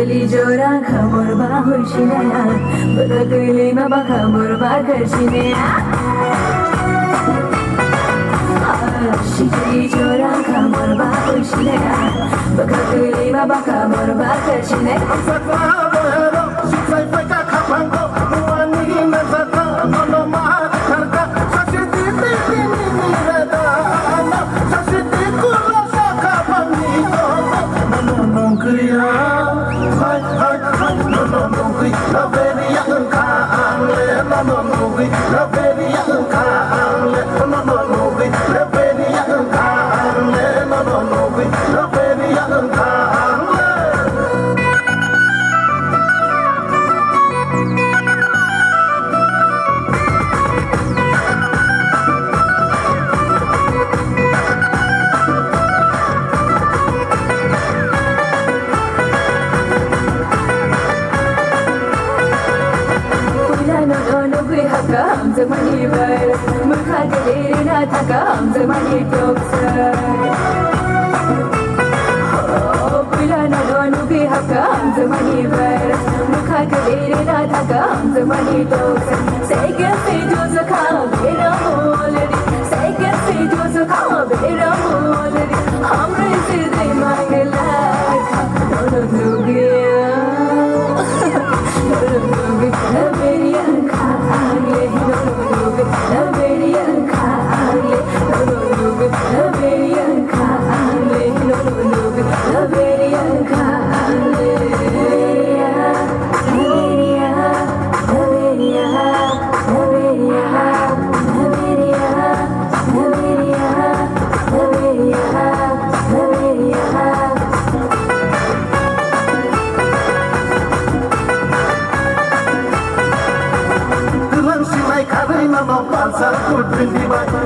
Shikali jora khamor ba hoshina Bagakuli ma ba khamor ba kashine Shikali jora khamor ba hoshina Bagakuli ma ba khamor ba kashine Come to my neighbor, Mukhagalina Takam to my neighbor. Oh, Pulana don't be Hakam to my neighbor, Mukhagalina Takam to my neighbor. Say, get me to the car, get a holiday. Say, get me to the car, get a holiday. I'm raising my life. No,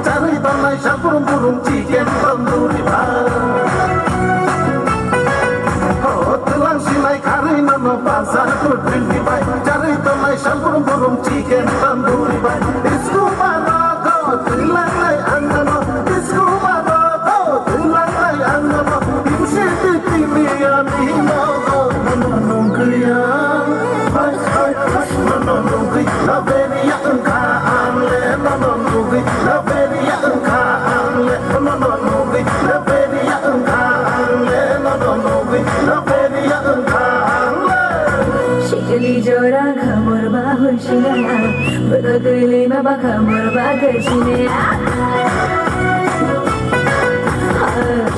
cari tanah syapurung burung cigen penduri oh telang silai kari nano pasar kudrin dibai cari tanah syapurung burung cigen penduri isku marago telang lai angano isku marago telang lai angano imsi titimian inogo menonong kriya hai menonong kriya naberi yang engkaan le menonong Shikali jora khamor ba hoshina Bagakuli ma ba khamor ba kashine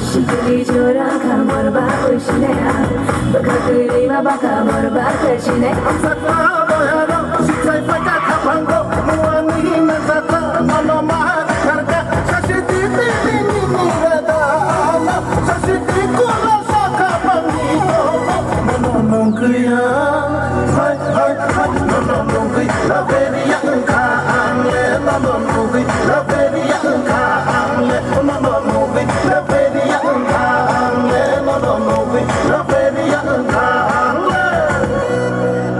Shikali jora khamor ba hoshina Bagakuli ma ba khamor ba kashine